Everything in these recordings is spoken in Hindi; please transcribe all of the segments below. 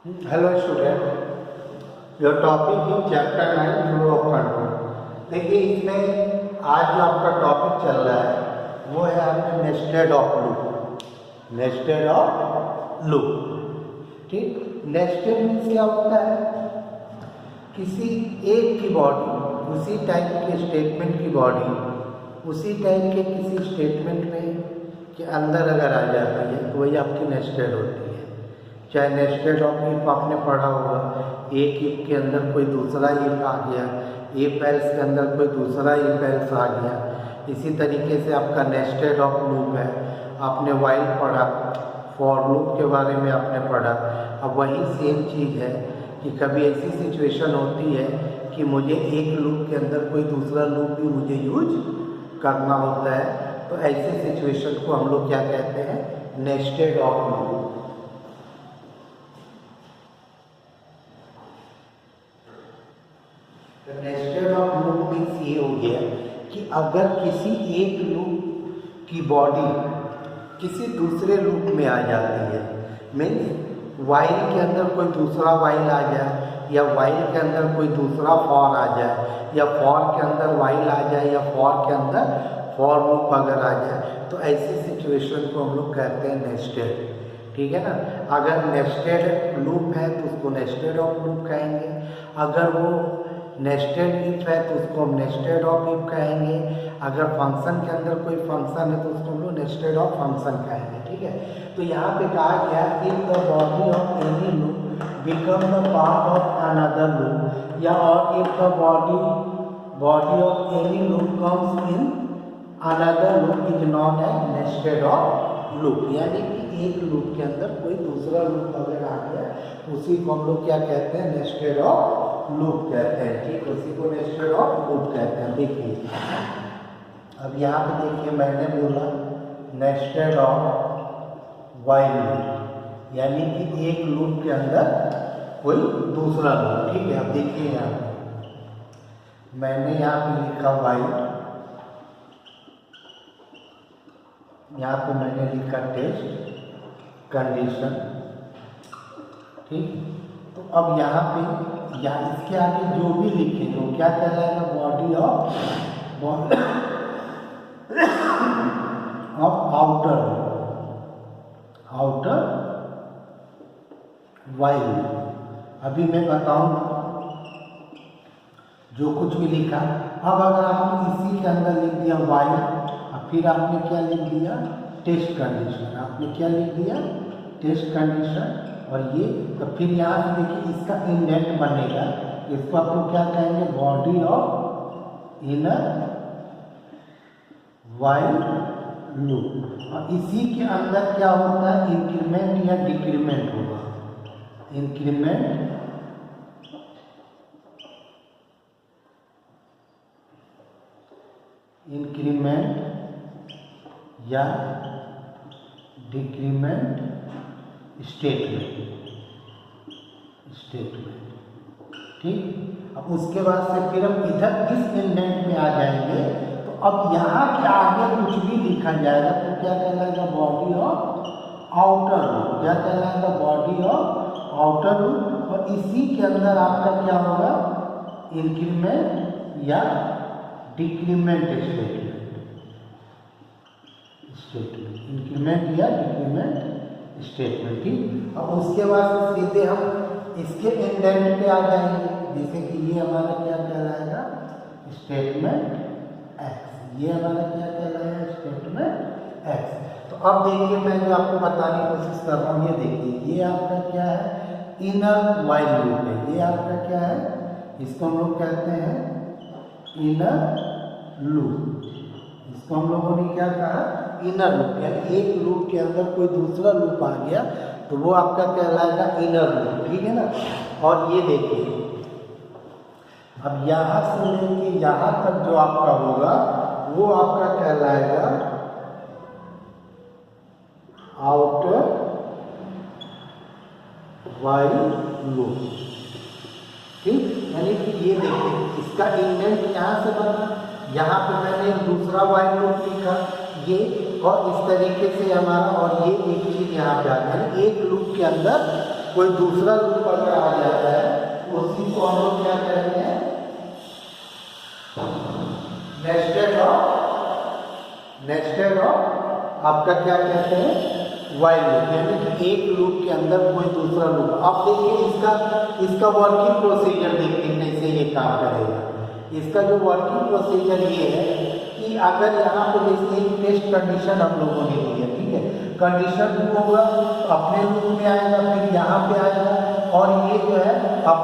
Hello student, your topic in chapter 9 flow of control. देखिए, इसमें आज जो आपका टॉपिक चल रहा है वो है आपने nested of loop. Nested of loop, ठीक। नेस्टेड मीन्स क्या होता है? किसी एक की बॉडी उसी टाइप के स्टेटमेंट की बॉडी उसी टाइप के किसी स्टेटमेंट में के अंदर अगर आ जाती है तो वही आपकी नेस्टेड होती है। चाहे नेस्टेड ऑफ इफ आपने पढ़ा होगा, एक इफ के अंदर कोई दूसरा इफ आ गया, इफ एल्स के अंदर कोई दूसरा इफ एल्स आ गया। इसी तरीके से आपका नेस्टेड ऑफ लूप है। आपने व्हाइल पढ़ा, फॉर लूप के बारे में आपने पढ़ा। अब वही सेम चीज़ है कि कभी ऐसी सिचुएशन होती है कि मुझे एक लूप के अंदर कोई दूसरा लूप भी मुझे यूज करना होता है, तो ऐसे सिचुएशन को हम लोग क्या कहते हैं? Nested of loop. Nested of loop means ये हो गया कि अगर किसी एक लूप की बॉडी किसी दूसरे लूप में आ जाती है, मीन्स वाइल के अंदर कोई दूसरा वाइल आ जाए, या वाइल के अंदर कोई दूसरा फॉर आ जाए, या फॉर के अंदर वाइल आ जाए, या फॉर के अंदर फॉर लूप अगर आ जाए, तो ऐसी सिचुएशन को हम लोग कहते हैं नेस्टेड। ठीक है ना। अगर नेस्टेड लूप है तो उसको नेस्टेड ऑफ लूप कहेंगे। अगर वो नेस्टेड इफ है तो उसको हम नेस्टेड ऑफ इफ कहेंगे। अगर फंक्शन के अंदर कोई फंक्शन है तो उसको हम लोग नेस्टेड ऑफ फंक्शन कहेंगे। ठीक है। तो यहाँ पे कहा गया if the body of any loop become the part of another loop, या और if the body of any loop comes in another loop is not as nested of loop. यानी कि एक लूप के अंदर कोई दूसरा लूप अगर आ गया, उसी को हम लोग क्या कहते हैं? नेस्टेड ऑफ लूप कहते हैं। ठीक, उसी को नेस्टेड ऑफ लूप कहते हैं। देखिए, अब यहाँ पे देखिए, मैंने बोला नेस्टेड ऑफ वाइल लूप, यानी कि एक लूप के अंदर कोई दूसरा लूप। ठीक है। अब देखिए, यहाँ मैंने यहाँ पे लिखा वाइल, यहाँ पे मैंने लिखा टेस्ट कंडीशन। ठीक। तो अब यहाँ पे या इसके आगे जो भी लिखे तो क्या कहलाएगा? Body of outer while. अभी मैं बताऊंगा जो कुछ भी लिखा। अब अगर आपने इसी के अंदर लिख दिया वाइल, और फिर आपने क्या लिख दिया? Test condition. आपने क्या लिख दिया? Test condition. और ये तो फिर यहाँ से देखिए इसका इंडेंट बनेगा, इसको आप लोग क्या कहेंगे? Body of inner while loop. और इसी के अंदर क्या होता है? इंक्रीमेंट या डिक्रीमेंट होगा। इंक्रीमेंट या डिक्रीमेंट स्टेटमेंट। ठीक। अब उसके बाद से फिर हम इधर इस इंडेंट में आ जाएंगे। तो अब यहाँ के आगे कुछ भी लिखा जाएगा तो क्या कहलाएगा? Body of outer loop. क्या कहलाएगा? Body of outer loop. और इसी के अंदर आपका क्या होगा? इंक्रीमेंट या डिक्रीमेंट इंक्रीमेंट या डिक्रीमेंट स्टेटमेंट। ठीक। अब उसके बाद सीधे हम इसके इंडेंट पे आ जाएंगे, जैसे कि ये हमारा क्या कहलाएगा? Statement x. ये हमारा क्या कहलाएगा? Statement x. तो अब देखिए, मैं जो आपको बताने की कोशिश कर रहा हूँ, ये देखिए, ये आपका क्या है? इनर वाइल लूप है। ये आपका क्या है? इसको हम लोग कहते हैं इनर लूप। इसको हम लोगों ने क्या कहा? Inner loop. यानी एक लूप के अंदर कोई दूसरा लूप आ गया तो वो आपका कहलाएगा इनर लूप। ठीक है ना। और ये देखिए, अब यहाँ से लेके यहाँ तक जो आपका होगा वो आपका कहलाएगा आउटर वाइल लूप। ठीक। यानी कि ये देखिए, इसका इंडेंट यहाँ से बना, यहाँ पे मैंने एक दूसरा वाइल लूप लिखा, ये, और इस तरीके से हमारा, और ये एक चीज यहाँ पे आ गया। एक लूप के अंदर कोई दूसरा लूप अगर आ जाता है उसी को हम लोग क्या कहते हैं, नेस्टेड ऑफ आपका क्या कहते हैं, वाइल लूप, यानी कि एक लूप के अंदर कोई दूसरा लूप। अब देखिए इसका वर्किंग प्रोसीजर देखिए कैसे ये काम करेगा। इसका जो वर्किंग प्रोसीजर ये है कि अगर यहाँ पे जैसे एक टेस्ट कंडीशन हम लोगों ने ली है, ठीक है, कंडीशन 2 होगा तो अपने लूप में आएगा, फिर यहाँ पे आएगा, और ये जो है अब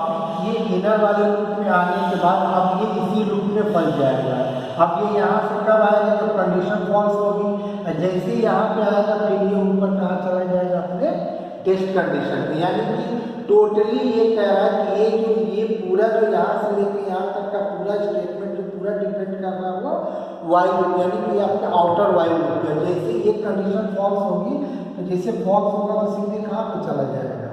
ये इनर वाले लूप में आने के बाद अब ये इसी लूप में फंस जाएगा। अब ये यहाँ से कब आएगा, जब कंडीशन फॉल्स होगी, जैसे ही यहाँ पे आएगा फिर ये ऊपर कहाँ चला जाएगा, अपने टेस्ट कंडीशन में। यानी कि टोटली ये कह रहा है कि ये पूरा जो यहाँ से लेकर यहाँ तक का पूरा स्टेटमेंट जो पूरा डिपेंड कर रहा होगा वाइल लूप, यानी कि आपका आउटर वाइल लूप है। जैसे ये कंडीशन फॉल्स होगी तो जैसे फॉल्स होगा तो सीधे कहाँ पे चला जाएगा,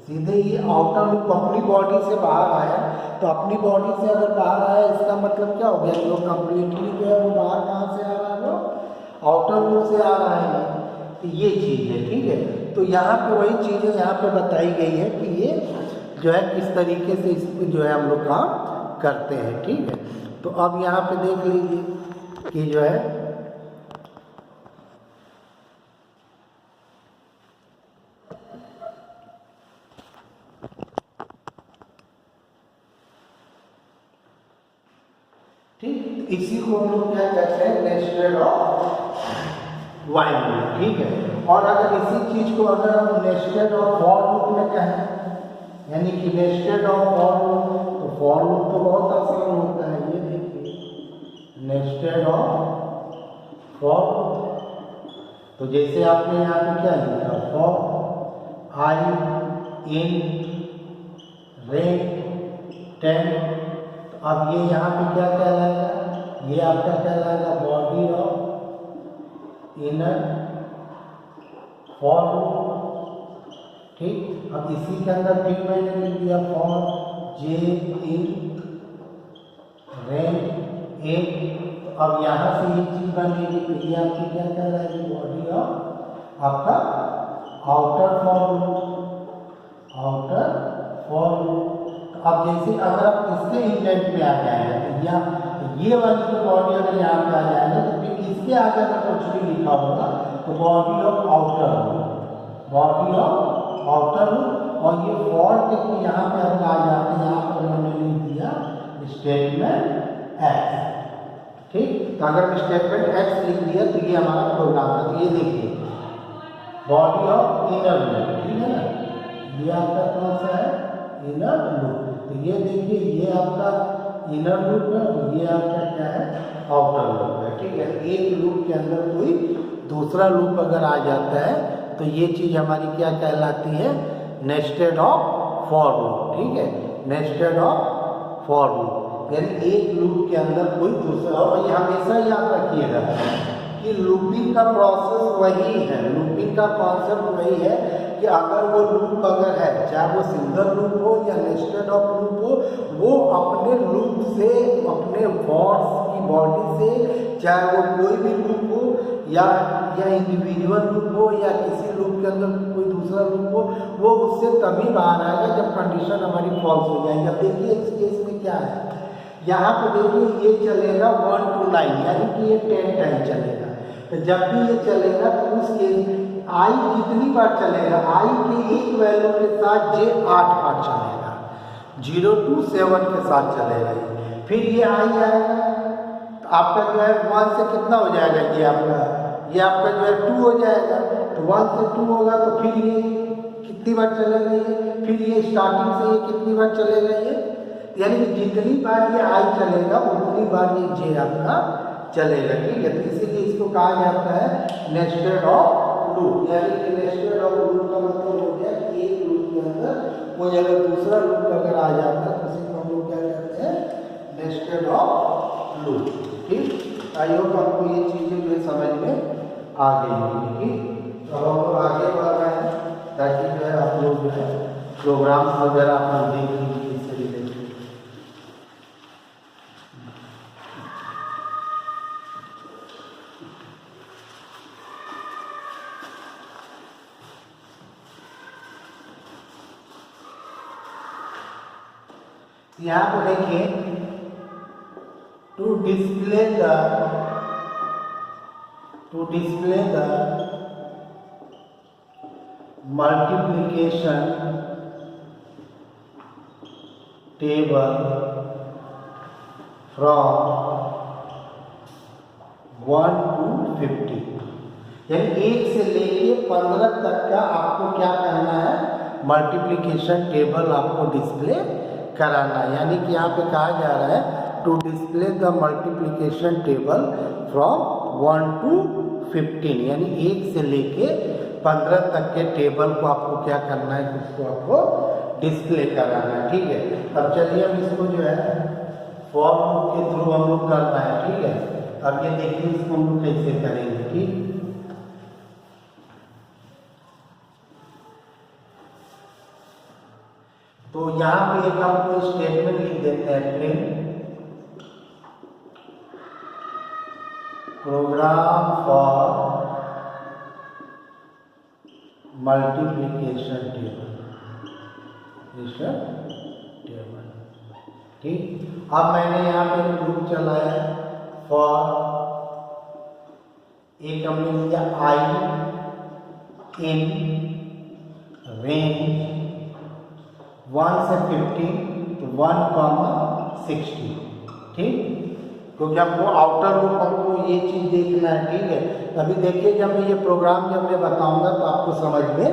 सीधे ये आउटर लूप अपनी बॉडी से बाहर आया, तो अपनी बॉडी से अगर बाहर आया इसका मतलब क्या हो गया, जो कम्प्लीटली जो है वो बाहर कहाँ से आ रहा है, वो आउटर लूप से आ रहा है। तो ये चीज़ है, ठीक है। तो यहाँ पे वही चीज़ें यहाँ पे बताई गई है कि ये जो है किस तरीके से इस पर जो है हम लोग काम करते हैं, ठीक है। तो अब यहाँ पे देख लीजिए कि जो है ठीक, इसी को हम लोग क्या कहते हैं, नेस्टेड ऑफ वाइल लूप, ठीक है। और अगर इसी चीज को अगर हम नेस्टेड ऑफ फॉर लूप में कहें, यानी कि नेस्टेड ऑफ फॉर लूप, तो फॉर लूप तो बहुत आसान होता है, ये देखिए नेस्टेड ऑफ फॉर लूप। तो जैसे आपने यहाँ पे क्या लिखा, फॉर आई इन रेट 10, अब ये यहाँ पे क्या कहलाएगा, ये आपका कहलाएगा body of inner for loop, ठीक। अब इसी के अंदर फिर मैंने लिख दिया फॉर जे इन रेंज 8, अब यहाँ से ये चीज बनेगी तो ये आपकी क्या कहलाएगी, बॉडी ऑफ आपका outer for loop, outer for loop. अब जैसे अगर आप इसके इंडेंट में आ जाएगा तो या ये वाली जो बॉडी अगर यहाँ पे आ जाएगा तो फिर इसके आगे अगर कुछ भी लिखा होगा तो body of outer loop, body of outer loop. और ये फॉर देखिए यहाँ पे अगर आ जाते हैं, यहाँ पर मैंने लिख दिया स्टेटमेंट एक्स, ठीक। तो अगर स्टेटमेंट एक्स लिख दिया तो ये हमारा प्रोग्राम है। तो ये देखिए बॉडी ऑफ इनर लूप, ठीक है ना, ये आपका कौन सा है, इनर लूप। तो ये देखिए ये आपका इनर लूप है और ये आपका क्या है, आउटर लूप है, ठीक है। एक लूप के अंदर कोई दूसरा लूप अगर आ जाता है तो ये चीज़ हमारी क्या कहलाती है, नेस्टेड ऑफ फॉर लूप, ठीक है, नेस्टेड ऑफ फॉर लूप। यानी एक लूप के अंदर कोई दूसरा, और ये हमेशा याद रखिएगा कि लूपिंग का प्रोसेस वही है, लूपिंग का कॉन्सेप्ट वही है कि अगर वो लूप अगर है, चाहे वो सिंगल लूप हो या नेस्टेड ऑफ लूप हो, वो अपने लूप से, अपने फॉर्स की बॉडी से, चाहे वो कोई भी लूप हो या इंडिविजुअल लूप हो या किसी लूप के अंदर कोई दूसरा लूप हो, वो उससे तभी बाहर आएगा जब कंडीशन हमारी फॉल्स हो जाएगी। अब देखिए इस केस में क्या है, यहाँ पे देखिए ये चलेगा 1 to 9, यानी कि ये 10 टाइम चलेगा। तो जब भी ये चलेगा तो उस केस आई कितनी बार चलेगा, आई के एक वैल्यू के साथ जे 8 बार चलेगा, 0 to 7 के साथ चलेगा ये। फिर ये आई आएगा तो आपका जो है 1 से कितना हो जाएगा, ये आपका जो है 2 हो जाएगा। तो 1 से 2 होगा तो फिर ये कितनी बार चलेगा ये, फिर ये स्टार्टिंग से ये कितनी बार चलेगा ये, यानी कि जितनी बार ये आई चलेगा उतनी बार ये जे आपका चलेगा, ठीक है। तो इसीलिए इसको कहा जाता है नेस्टेड ऑफ लूप, यानी कि नेस्टेड ऑफ लूप का मतलब हो गया कि एक लूप के अंदर कोई अगर दूसरा लूप अगर आ जाता है तो उसी को हम लोग क्या कहते हैं, नेस्टेड ऑफ लूप, ठीक। आई होप आपको ये चीज़ें जो है समझ में आ गई होगी, ठीक। तो हम लोग आगे बढ़ रहे हैं ताकि जो है आप लोग जो है प्रोग्राम्स वगैरह आप लोग देख लीजिए इससे रिलेटेड। यहाँ पर देखिए to display the multiplication table from 1 to 50, यानी 1 से लेके 15 तक का आपको क्या करना है, मल्टीप्लिकेशन टेबल आपको डिस्प्ले कराना है। यानी कि यहाँ पे कहा जा रहा है to display the multiplication table from 1 to 15, यानी 1 से लेके 15 तक के टेबल को आपको क्या करना है, उसको आपको डिस्प्ले कराना है। ठीक है, अब चलिए हम इसको जो है फॉर लूप के थ्रू हम लोग करना है। ठीक है, अब ये देखिए इसको हम लोग कैसे करेंगे। ठीक, तो यहाँ पे एक आपको स्टेटमेंट लिख देते हैं, print program for multiplication table. ठीक, अब मैंने यहाँ पे लूप चलाया फॉर, एक हमने लिया आई इन रेंज 1 से 50 to 1,60। ठीक, क्योंकि हमको आउटर लूप हमको ये चीज़ देखना है। ठीक है, अभी देखिए जब मैं ये प्रोग्राम जब मैं बताऊंगा तो आपको समझ में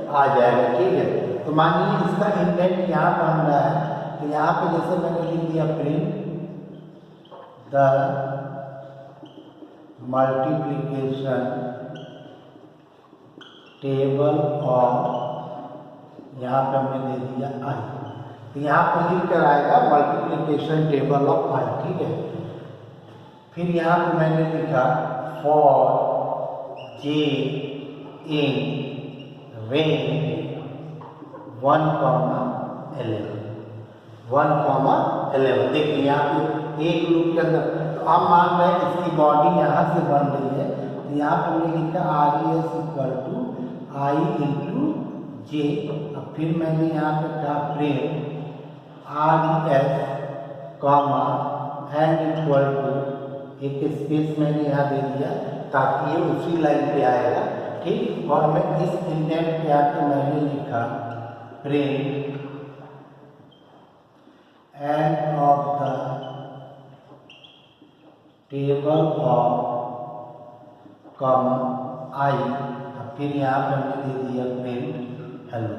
आ जाएगा। ठीक है, तो मानिए इसका इंडेंट यहाँ बन रहा है, तो यहाँ पे जैसे मैंने लिख दिया print the multiplication table of, यहाँ पे हमने दे दिया आई, तो यहाँ पे लिख कर आएगा मल्टीप्लिकेशन टेबल ऑफ आई। ठीक है, फिर यहाँ पे मैंने लिखा फॉर जे इन रेंज 1,11। देखिए यहाँ पे एक लूप के अंदर, तो आप मान रहे हैं इसकी बॉडी यहाँ से बन रही है, तो यहाँ पे हमने लिखा RES equal to I into J. अब फिर मैंने यहाँ पे कहा print RES comma end equal to, एक स्पेस मैंने यहाँ दे दिया ताकि ये उसी लाइन पे आएगा। ठीक, और मैं इस इंडेंट पे आके मैंने लिखा print end of the table of comma I, फिर यहाँ पे हमने दे दिया प्रिंट हेलो।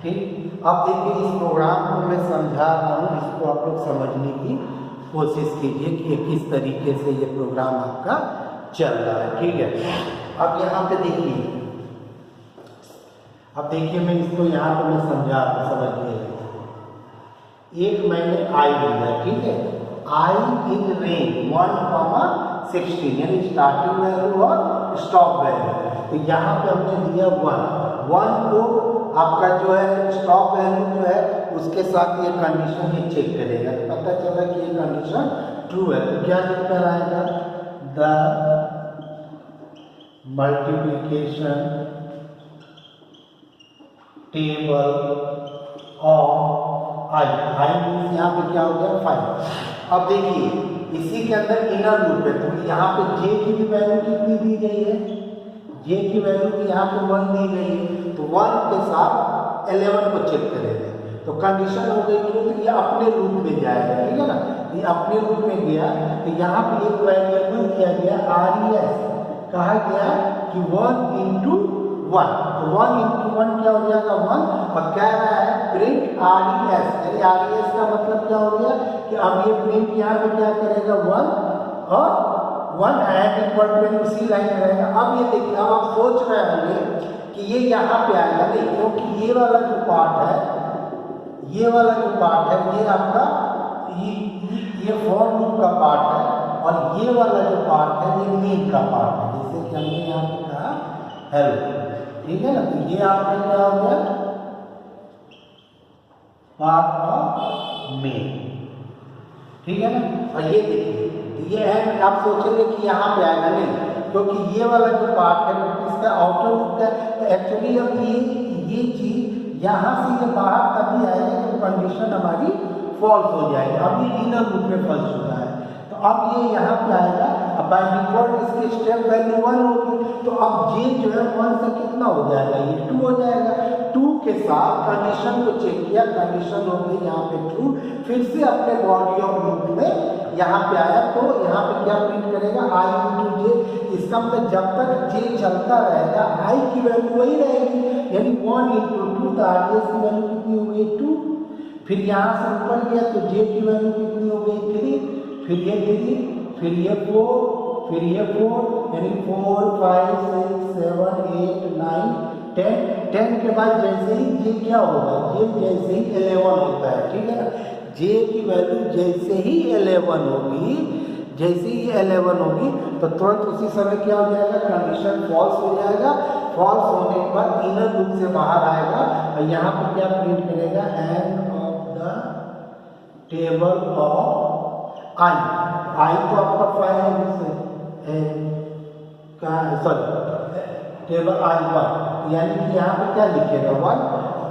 ठीक, अब देखिए इस प्रोग्राम को मैं समझा रहा हूँ, इसको आप लोग समझने की कोशिश कीजिए कि ये किस तरीके से ये प्रोग्राम आपका चल रहा है। ठीक है, अब यहाँ पे देखिए, अब देखिए मैं इसको यहाँ पे मैं समझा समझिए, एक मैंने आई लिया। ठीक है, आई इन रेंज 1,16, यानी स्टार्टिंग वैल्यू और स्टॉप वैल्यू, तो यहाँ पे हमने दिया 1 को आपका जो है स्टॉप वैल्यू जो है उसके साथ ये कंडीशन ये चेक करेगा, तो पता चला कि ये कंडीशन ट्रू है, तो क्या लिख कर आएगा, the multiplication table of I, I means यहाँ पे क्या हो गया 5। अब देखिए इसी के अंदर इनर लूप है, तो यहाँ पे जे की भी वैल्यू कितनी दी गई है, जे की वैल्यू भी यहाँ पे 1 दी गई है, तो 1 के साथ 11 को चेक करेंगे, तो कंडीशन हो गई कि ये अपने लूप में जाएगा। ठीक है ना, ये अपने लूप में गया, तो यहाँ पे एक वेरिएबल दिया गया RES, कहा गया कि 1 into 1, तो 1 into 1 क्या हो जाएगा 1, और कह रहा है प्रिंट RES, यानी RES का मतलब क्या हो गया कि अब ये प्रिंट यहाँ पे क्या करेगा 1 और 1 एंड इक्वल टू उसी लाइन में रहेगा। अब ये देखिए, अब आप सोच रहे होंगे कि ये यहाँ पे आएगा, नहीं, क्योंकि ये वाला जो पार्ट है, ये वाला जो पार्ट है ये आपका ये फॉर लूप का पार्ट है, और ये वाला जो पार्ट है ये मेन का पार्ट है, जैसे कि हमने यहाँ पे कहा हेलो। ठीक है ना, तो ये आपका क्या हो गया पार्ट ऑफ मेन। ठीक है ना, और ये देखिए ये है, आप सोचेंगे कि यहाँ पे आएगा, नहीं, क्योंकि ये वाला जो पार्ट है इसका आउटर लूप है, तो एक्चुअली अब ये चीज यहाँ से ये बाहर तभी आएगा जब कंडीशन हमारी फॉल्स हो जाएगी। अब ये इनर लूप में फंस चुका है, तो अब ये यहाँ पे आएगा। अब बाय डिफॉल्ट इसकी स्टेप वैल्यू 1 होगी, तो अब ये जो है 1 से कितना हो जाएगा, ये 2 हो जाएगा। 2 के साथ कंडीशन को चेक किया, कंडीशन हो गई यहाँ पे ट्रू, फिर से अपने बॉडी ऑफ लूप में यहाँ पे आया, तो यहाँ पे क्या प्रिंट करेगा, आई इंटू जे। इसका मतलब जब तक जे चलता रहेगा आई की वैल्यू वही रहेगी, यानी 1 इंटू 2, तो आरडीएस की वैल्यू कितनी हो गई 2। फिर यहाँ से ऊपर गया तो जे की वैल्यू कितनी हो गई 3, फिर ये 3, फिर ये 4, फिर ये 4, यानी 4 5 6 7 8 9 10। 10 के बाद जैसे ही जे क्या होगा, जे जैसे ही 11 होता है, ठीक है ना, जे की वैल्यू जैसे ही 11 होगी, जैसे ही 11 होगी तो तुरंत उसी समय क्या हो जाएगा, कंडीशन फॉल्स हो जाएगा। फॉल्स होने के बाद इनर लूप से बाहर आएगा और यहाँ पे क्या प्रिंट करेगा, end of the table of I. I तो आपका 5 है, सॉरी टेबल आई 1, यानी कि यहाँ पे क्या लिखेगा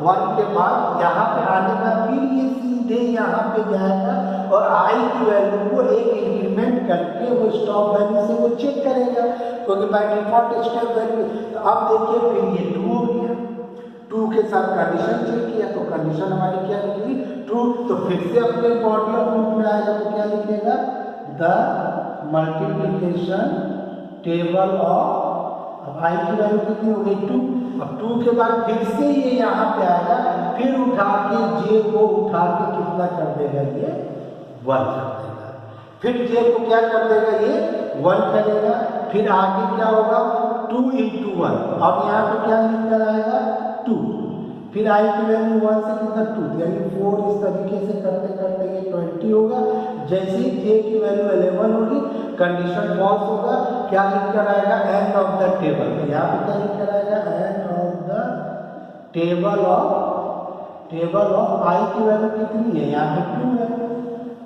1 के बाद यहाँ पे आने का फिर ये सीधे यहाँ पे जाएगा और आई की वैल्यू को एक इंक्रीमेंट करके वो स्टॉप वैल्यू से वो चेक करेगा, क्योंकि बाय डिफॉल्ट स्टॉप वैल्यू। तो अब देखिए फिर ये 2 हो गया, 2 के साथ कंडीशन चेक किया तो कंडीशन हमारी क्या निकली, ट्रू। तो फिर से अपने बॉडी ऑफ लूप में आएगा तो क्या लिखेगा, द मल्टीप्लिकेशन टेबल ऑफ, अब आई की वैल्यू कितनी हो गई 2। अब 2 के बाद फिर से ये यहाँ पे आएगा, फिर उठा के जे को उठा के कितना कर देगा, ये 1 कर देगा। फिर जे को क्या कर देगा, ये 1 करेगा। फिर आगे क्या होगा, 2 इंटू 1, अब यहाँ पे क्या लिख कर आएगा 2। फिर आई की वैल्यू 1 से कितना 2, यानी 4। इस तरीके से करते करते ये 20 होगा। जैसे ही जे की वैल्यू 11 होगी कंडीशन फॉल्स होगा, क्या लिख कर आएगा, एंड ऑफ द टेबल। यहाँ पे क्या लिख कर आएगा, end of the table of I की वैल्यू कितनी है, यहाँ पे 2 है।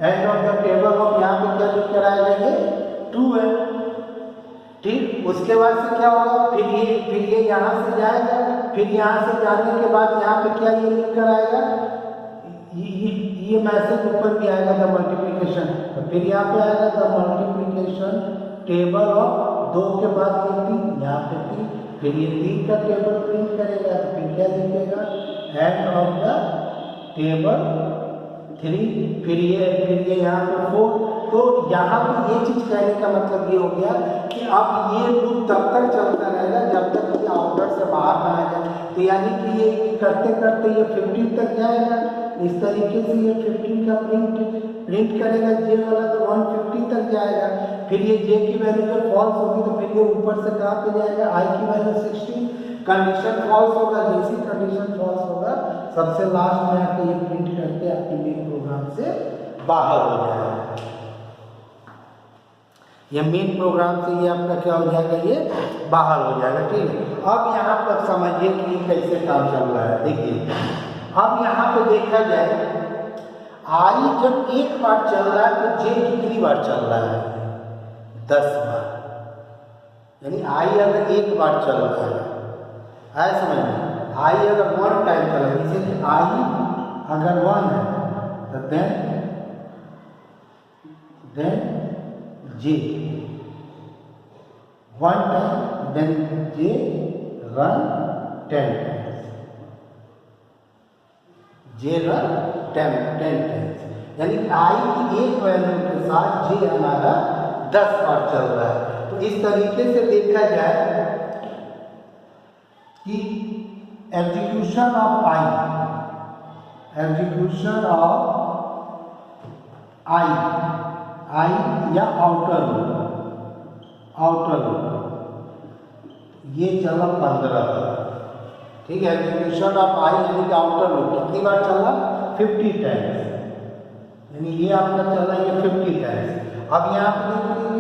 End of the table of यहाँ पे क्या लिख कर आएगा, ये 2 है, ठीक। उसके बाद से क्या होगा, फिर ये यहाँ से जाएगा, फिर यहाँ से जाने के बाद यहाँ पे क्या ये लिख कर आएगा, ये मैसेज ऊपर भी आएगा द मल्टीप्लिकेशन। तो फिर यहाँ पे आएगा द मल्टीप्लिकेशन टेबल ऑफ 2 के बाद ये 3, यहाँ पे 3, फिर ये 3 का टेबल प्रिंट करेगा तो फिर क्या लिखेगा, एंड ऑफ द टेबल 3, फिर ये यहाँ पे 4। तो यहाँ पे ये चीज कहने का मतलब ये हो गया कि अब ये लूप तब तक चलता रहेगा जब तक ये आउटर से बाहर ना आ जाए। तो यानी कि ये करते करते ये 15 तक जाएगा, इस तरीके से ये 15 का प्रिंट करेगा जे वाला, तो 150 तक जाएगा। फिर ये जे की वैल्यू जब फॉल्स होगी तो फिर ये ऊपर से कहाँ पे जाएगा, आई की वैल्यू 16, कंडीशन फॉल्स होगा। जैसी कंडीशन फॉल्स होगा सबसे लास्ट में आके ये प्रिंट करके आपके मेन प्रोग्राम से बाहर हो जाएगा। ये मेन प्रोग्राम से ये आपका क्या हो जाएगा, ये बाहर हो जाएगा, ठीक है। अब यहाँ पर समझिए कि कैसे काम चल रहा है। देखिए अब यहाँ पे देखा जाए, आई जब एक बार चल रहा है तो जे कितनी बार चल रहा है, 10 बार। यानी आई अगर एक बार चल रहा है, ऐसा समझ में, आई अगर 1 टाइम चल रहा है, जैसे आई अगर 1 है तो देन जे 1 टाइम, देन जे रन 10 टाइम्स, जे रन 10 टाइम्स। यानी आई की एक वैल्यू के साथ जे हमारा 10 बार चल रहा है। तो इस तरीके से देखा जाए कि एग्जीक्यूशन ऑफ आई या आउटर ये चला 15 बार, ठीक है। एग्जीक्यूशन ऑफ आई यानी कि आउटर लूप कितनी बार चला, 50 टाइम्स, यानी ये आपका चला ये 50 टाइम्स। अब यहाँ पे देखिए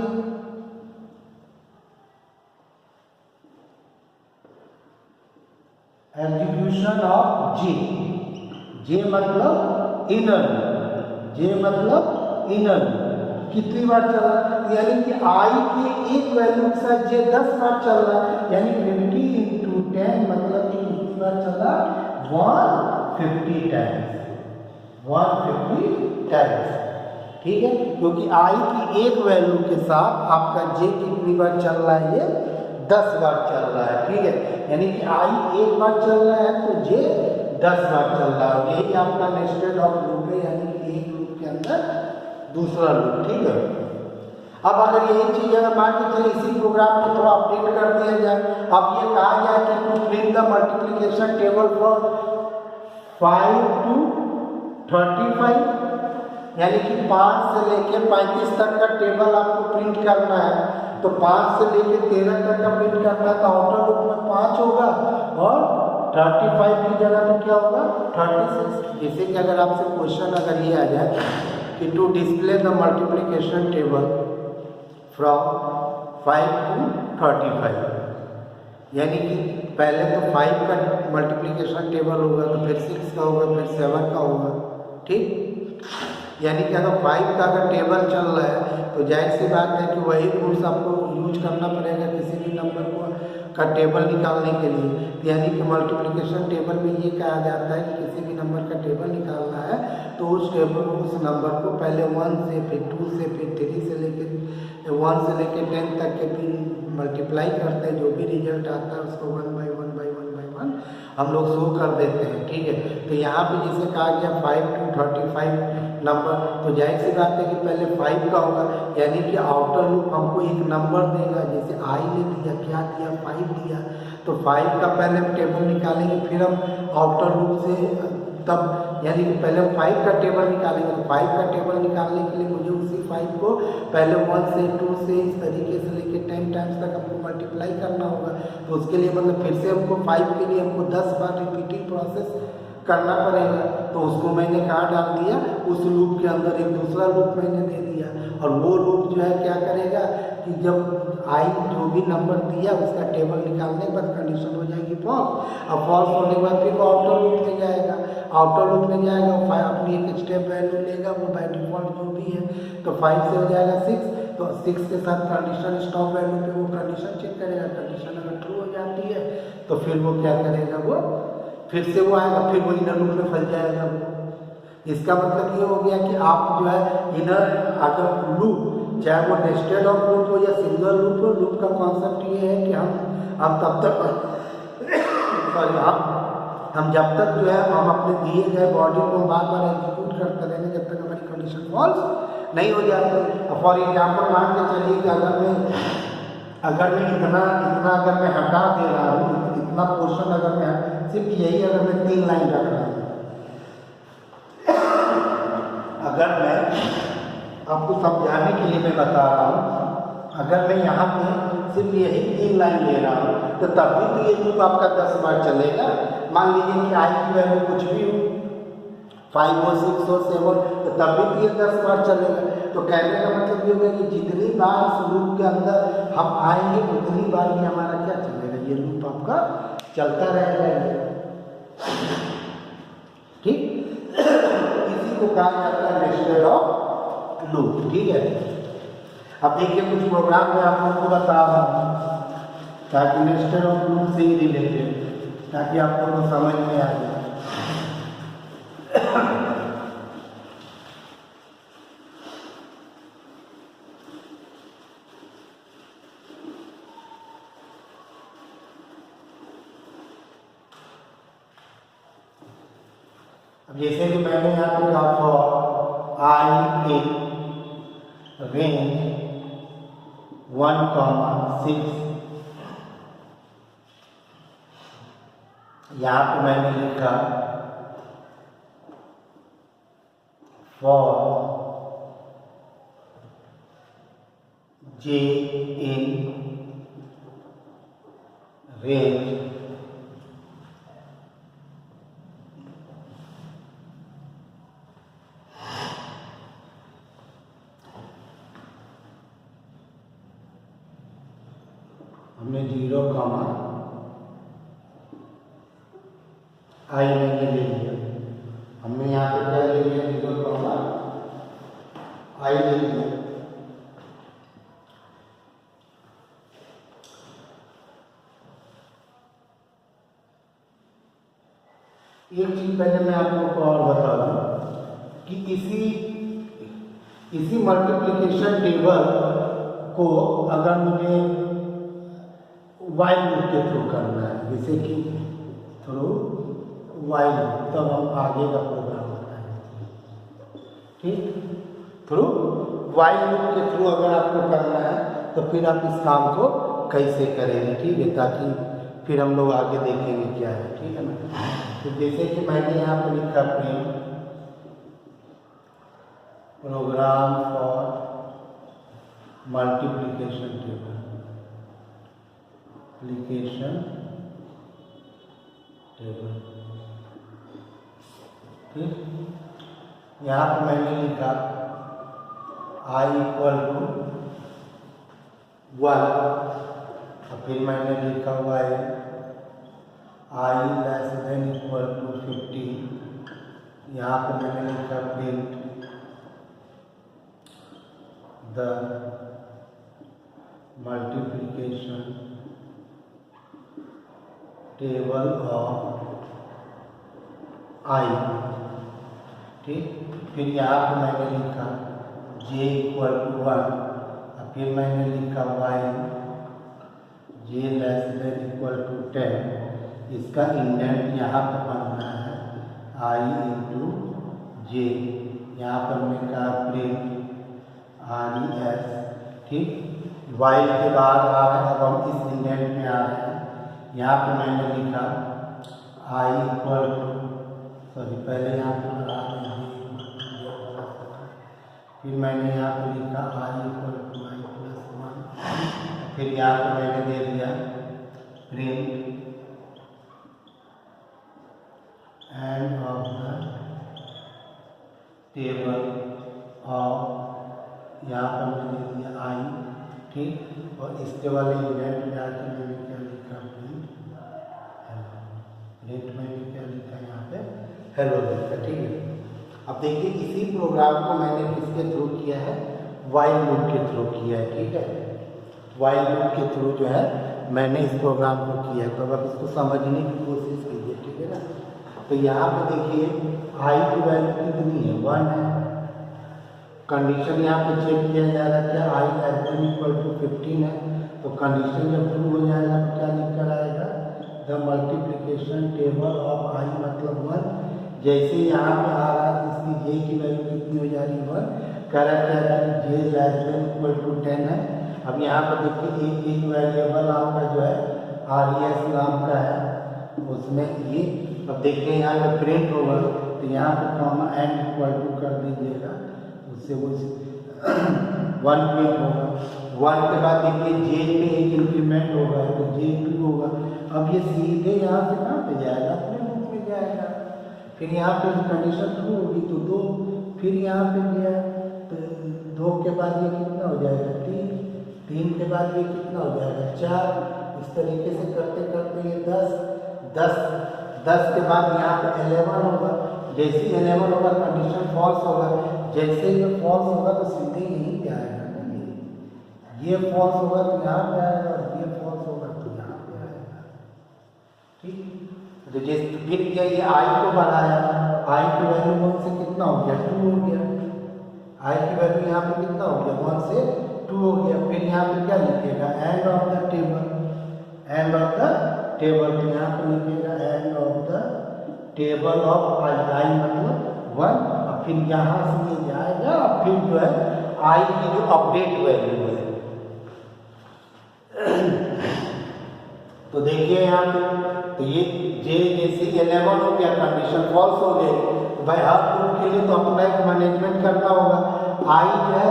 एग्जीक्यूशन ऑफ जे मतलब इनर, कितनी बार चला, यानी कि आई के एक वैल्यू के साथ जे 10 बार चल रहा है, यानी 50 × 10 मतलब कि कितनी बार चला, 150 टाइम्स, 150 टाइम्स, ठीक है। क्योंकि आई की एक वैल्यू के साथ आपका जे कितनी बार चल रहा है, ये 10 बार चल रहा है, ठीक है। यानी कि आई एक बार चल रहा है तो जे 10 बार चल रहा है। यही आपका नेस्टेड ऑफ लूप है, यानी कि एक लूप के अंदर दूसरा लूप, ठीक है। अब अगर यही चीज अगर मान के चले इसी प्रोग्राम को थोड़ा अपडेट कर दिया जाए, अब ये कहा जाए कि to print the multiplication table for 5 to 35, यानी कि 5 से लेके 35 तक का टेबल आपको प्रिंट करना है। तो 5 से लेके 13 तक का प्रिंट करना है, तो आउटर लूप में 5 होगा और 35 की जगह पे क्या होगा 36। जैसे कि अगर आपसे क्वेश्चन अगर ये आ जाए कि to display the multiplication table from 5 to 35, यानी कि पहले तो 5 का मल्टीप्लिकेशन टेबल होगा, तो फिर 6 का होगा, फिर 7 का होगा, ठीक। यानी कि अगर 5 का अगर टेबल चल रहा है तो जाहिर सी बात है कि वही रूल्स आपको यूज करना पड़ेगा किसी भी नंबर को का टेबल निकालने के लिए। यानी कि मल्टीप्लिकेशन टेबल में ये कहा जाता है कि किसी भी नंबर का टेबल निकालना है तो उस नंबर को पहले 1 से, फिर 2 से, फिर 3 से लेकर 1 से लेकर 10 तक के भी मल्टीप्लाई करते हैं। जो भी रिजल्ट आता है उसको 1 by 1 by 1 by 1 हम लोग शो कर देते हैं, ठीक है। तो यहाँ पे जैसे कहा गया 5 to 35 नंबर, तो जाहिर सी बात है कि पहले 5 का होगा, यानी कि आउटर लूप हमको एक नंबर देगा। जैसे आई ने दिया, क्या दिया 5 दिया, तो 5 का पहले टेबल निकालेंगे, फिर हम आउटर लूप से तब यानी कि पहले 5 का टेबल निकालेंगे। तो 5 का टेबल निकालने के लिए मुझे उसी 5 को पहले 1 से 2 से इस तरीके से लेके 10 टाइम्स तक हमको मल्टीप्लाई करना होगा। तो उसके लिए मतलब फिर से हमको 5 के लिए हमको 10 बार रिपीटिंग प्रोसेस करना पड़ेगा। तो उसको मैंने कहाँ डाल दिया, उस लूप के अंदर एक दूसरा लूप मैंने दे दिया। और वो लूप जो है क्या करेगा कि जब आई जो भी नंबर दिया उसका टेबल निकालने के बाद कंडीशन हो जाएगी फॉल्स, और फॉल्स होने के बाद फिर वो आउटर लूप में जाएगा। आउटर लूप में जाएगा, 5 अपनी एक स्टेप वैल्यू लेगा, वो बाय डिफॉल्ट जो भी है, तो 5 से हो जाएगा 6, तो 6 के साथ कंडीशन स्टॉप वैल्यू पे वो कंडीशन चेक करेगा। कंडीशन अगर ट्रू हो जाती है तो फिर वो क्या करेगा, वो फिर से वो आएगा, फिर वो इनर लूप में फंस जाएगा वो। इसका मतलब ये हो गया कि आप जो है इनर अगर लूप चाहे वो नेस्टेड ऑफ लूप हो या सिंगल लूप हो, लूप का कॉन्सेप्ट ये है कि हम तब तक हम जब तक जो है हम अपने दिए गए बॉडी को बार बार एग्जीक्यूट करते रहेंगे जब तक हमारी कंडीशन फॉल्स नहीं हो जाती। फॉर एग्जाम्पल मान के चलिए कि अगर मैं इतना अगर मैं हटा दे रहा हूँ, इतना पोर्शन अगर मैं सिर्फ यही अगर मैं 3 लाइन रख रहा हूँ, अगर मैं आपको समझाने के लिए मैं बता रहा हूँ, अगर मैं यहाँ पे सिर्फ यही 3 लाइन ले रहा हूँ तो तब भी तो ये लूप आपका 10 बार चलेगा। मान लीजिए कि आई की वैल्यू कुछ भी हो, 5 हो, 6 हो, 7, तो तब भी तो ये 10 बार चलेगा। तो कहने का मतलब ये होगा कि जितनी बार इस लूप के अंदर हम आएंगे उतनी बार ही हमारा क्या चलेगा, ये लूप आपका चलता रहेगा, ठीक। इसी को कहा जाता है नेस्टेड ऑफ लूप, ठीक है। अब देखिए कुछ प्रोग्राम में आप लोगों को बता रहा हूँ ताकि नेस्टेड ऑफ लूप से ही रिलेटेड, ताकि आप लोगों को समझ में आ जाए। अब जैसे कि मैंने यहाँ पे कहा फॉर आई इन रेंज 1,6, यहाँ पे मैंने लिखा फॉर जे इन रेंज हमने 0, आई नहीं ले लिया, हमने यहाँ पे क्या ले लिया 0, आई ले लिया। एक चीज पहले मैं आप लोग को और बता दूं कि इसी मल्टीप्लिकेशन टेबल को अगर मुझे वाइल लूप के थ्रू करना है, जैसे कि थ्रू वाइल लूप, तब हम आगे का प्रोग्राम बताएंगे। ठीक, थ्रू वाइल लूप के थ्रू अगर आपको करना है तो फिर आप इस काम को कैसे करेंगे, ठीक है, ताकि फिर हम लोग आगे देखेंगे क्या है। ठीक है ना। तो जैसे कि मैंने यहाँ पर लिखा प्रोग्राम फॉर मल्टीप्लिकेशन टेबल, ठीक, यहाँ पर मैंने लिखा i = 1 और फिर मैंने लिखा हुआ है i < 15। यहाँ पर मैंने लिखा print the multiplication table of i। ठीक, फिर यहाँ पर मैंने लिखा j = 1 और फिर मैंने लिखा y j < 10। इसका इंडेंट यहाँ पर बनना है i × j। यहाँ पर मैंने कहा प्रिंट res। ठीक, वाइल के बाद आ रहे हैं, अब हम इस इंडेंट में आ रहे हैं। यहाँ पर मैंने लिखा पहले यहाँ पर लगा दें, फिर मैंने यहाँ पर लिखा i = i+1। फिर यहाँ पर मैंने दे दिया print end of the table of, यहाँ पर मैंने दिया i। ठीक, और इसके वाले इंडेंट में आकर मैंने क्या लिखा प्रिंट मैंने क्या लिखा यहाँ पे हेलो लिखा। ठीक है, अब देखिए इसी प्रोग्राम को मैंने किसके थ्रू किया है, वाइल लूप के थ्रू किया है। ठीक है, वाइल लूप के थ्रू जो है मैंने इस प्रोग्राम को किया है। तो अब आप इसको समझने की कोशिश कीजिए। ठीक है ना। तो यहाँ पे देखिए i की वैल्यू कितनी है, 1 है। कंडीशन यहाँ पे चेक किया जा रहा है क्या, i < 15 है। तो कंडीशन जब ट्रू हो जाएगा तो क्या लिख कर आएगा, the multiplication table of i मतलब 1। जैसे यहाँ पे आ रहा है इसकी j की वैल्यू कितनी हो जा रही है, 1। कह रहा है j < 10 है। अब यहाँ पर देखिए एक वेरिएबल आपका जो है res नाम का है, उसमें ये अब देखिए यहाँ पे प्रिंट होगा तो यहाँ पे कॉमा एंड = कर दीजिएगा, उससे वो 1 प्रिंट होगा। 1 के बाद देखिए j पे एक इंक्रीमेंट होगा तो j 2 होगा। अब ये सीधे यहाँ से कहाँ पे जाएगा, अपने लूप में जाएगा। फिर यहाँ पे कंडीशन ट्रू होगी तो 2, फिर यहाँ पे गया तो 2 के बाद ये कितना हो जाएगा, 3 के बाद ये कितना हो जाएगा, 4। इस तरीके से करते करते ये 10 के बाद यहाँ पे 11 होगा। जैसे 11 होगा कंडीशन फॉल्स होगा। जैसे ये फॉल्स होगा तो सीधे यहीं पे आएगा ना, ये फॉल्स होगा तो यहाँ पे आएगा और ये फॉल्स होगा तो यहाँ पे आएगा। ठीक, तो जैसे फिर क्या ये i को बढ़ाया, i की वैल्यू 1 से कितना हो गया, 2 हो गया। i की वैल्यू यहाँ पे कितना हो गया, 1 से 2 हो गया। फिर यहाँ पे क्या लिखेगा, and of the table, and of the table. तो यहाँ पे लिखेगा and of the table of i मतलब 1। और फिर यहाँ से ये जाएगा और फिर जो है i की जो अपडेट वैल्यू है तो देखिए यहाँ पे तो ये j जैसे 11 हो गया, कंडीशन फॉल्स हो गई। तो भाई हर लूप के लिए तो अपना एक मैनेजमेंट करना होगा। i जो है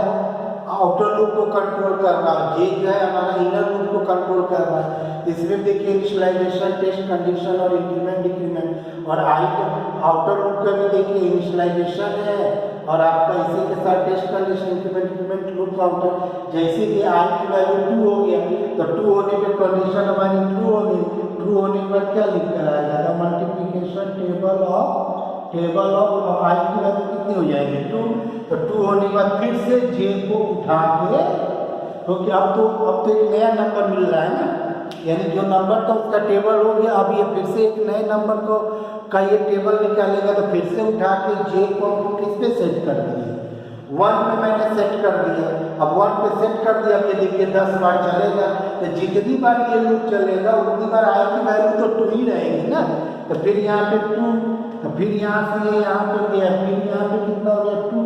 आउटर लूप को कंट्रोल कर रहा है, j जो है हमारा इनर लूप को कंट्रोल कर रहा है। इसमें देखिए इनिशियलाइजेशन, टेस्ट कंडीशन और इंक्रीमेंट डिक्रीमेंट। और i का आउटर लूप का भी देखिए इनिशियलाइजेशन है और आपका इसी के साथ test condition, increment decrement, loop counter. जैसे कि i की वैल्यू 2 हो गया तो 2 होने पे कंडीशन हमारी ट्रू हो गई। ट्रू होने के बाद क्या लिख कर आएगा, the multiplication table of i की वैल्यू कितनी हो जाएगी, 2। तो 2 होने के बाद फिर से j को उठा के, क्योंकि अब तो एक नया नंबर मिल रहा है ना, यानी जो नंबर था उसका टेबल हो गया। अब ये फिर से एक नए नंबर को का ये टेबल निकालेगा तो फिर से उठा के जे को हमको किस पे सेट कर दिए, 1 पे मैंने सेट कर दिया। अब 1 पे सेट कर दिया, अब ये देखिए 10 बार चलेगा, तो जितनी बार ये लूप चलेगा उतनी बार आई की वैल्यू तो 2 ही रहेगी ना। तो फिर यहाँ पे 2, तो फिर यहाँ से ये यहाँ पे गया, फिर यहाँ पे कितना हो गया 2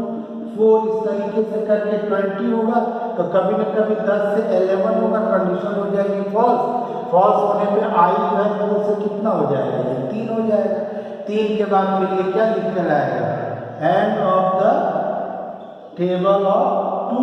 4, इस तरीके से करके 20 होगा। तो कभी न कभी 10 से 11 होगा, कंडीशन हो जाएगी फॉल्स। फॉल्स होने पे आई जो है 2 से कितना हो जाएगा, 3 हो जाएगा। 3 के बाद फिर ये क्या लिख कर आएगा, end of the table of 2।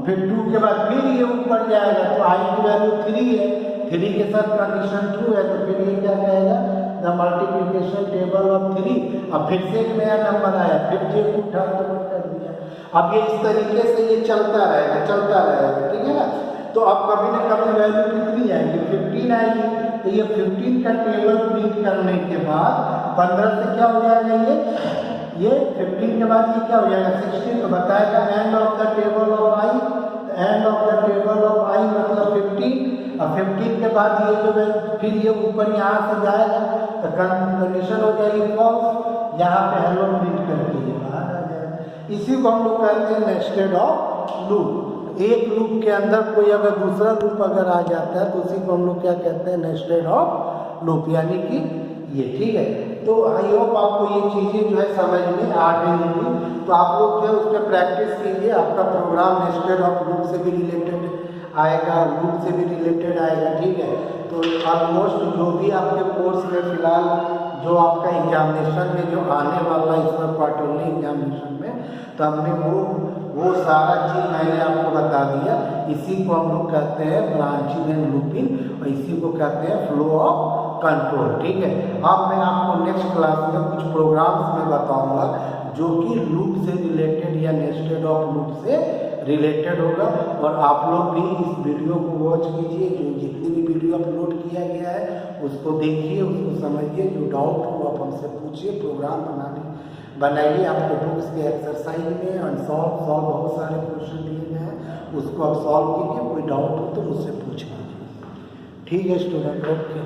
फिर 2 के बाद फिर ये ऊपर जाएगा, तो आई की वैल्यू 3 है, 3 के साथ कंडीशन ट्रू है, तो फिर ये क्या कहेगा, द मल्टीप्लिकेशन टेबल ऑफ 3। अब फिर से एक नया नंबर आया, फिर जे को उठा तो कर दिया। अब ये इस तरीके से ये चलता रहेगा, ठीक है ना। तो अब कभी न कभी वैल्यू कितनी आएगी, 15 आएगी। तो ये 15 का टेबल प्रिंट करने के बाद 15 से क्या हो जाएगा, ये 15 के बाद ये क्या हो जाएगा 16। तो बताएगा end of the table of I, end of the table of I मतलब 15। अब 15 के बाद ये जो है फिर ये ऊपर यहाँ से जाएगा, तो कंडीशन हो जाएगी फॉल्स। यहाँ पे हेलो प्रिंट करके ये बाहर आ जाएगा। इसी को हम लोग कहते हैं नेस्टेड ऑफ लूप। एक लूप के अंदर कोई अगर दूसरा लूप अगर आ जाता है तो उसी को हम लोग क्या कहते हैं, नेस्टेड ऑफ लूप, यानी कि ये, ठीक है। तो आई होप आपको ये चीज़ें जो है समझ में आ गई होंगी। तो आप लोग जो है उस पर प्रैक्टिस कीजिए, आपका प्रोग्राम नेस्टेड ऑफ लूप से भी रिलेटेड आएगा, लूप से भी रिलेटेड आएगा, ठीक है। तो ऑलमोस्ट जो भी आपके कोर्स में फिलहाल जो आपका एग्जामिनेशन में जो आने वाला है, इस बार क्वार्टरली एग्जामिनेशन में, तो हमने वो सारा चीज़ मैंने आपको बता दिया। इसी को हम लोग कहते हैं ब्रांचिंग एंड लूपिंग, और इसी को कहते हैं फ्लो ऑफ कंट्रोल, ठीक है। अब मैं आपको नेक्स्ट क्लास में कुछ प्रोग्राम्स में बताऊंगा जो कि लूप से रिलेटेड या नेस्टेड ऑफ लूप से रिलेटेड होगा। और आप लोग भी इस वीडियो को वॉच कीजिए, जो जितनी भी वीडियो अपलोड किया गया है उसको देखिए, उसको समझिए, जो डाउट हो आप हमसे पूछिए। प्रोग्राम बनाइए, आपको बुक्स के एक्सरसाइज में अनसॉल्व बहुत सारे क्वेश्चन दिए गए हैं, उसको आप सॉल्व कीजिए। कोई डाउट हो तो मुझसे पूछ लीजिए, ठीक है स्टूडेंट, ओके।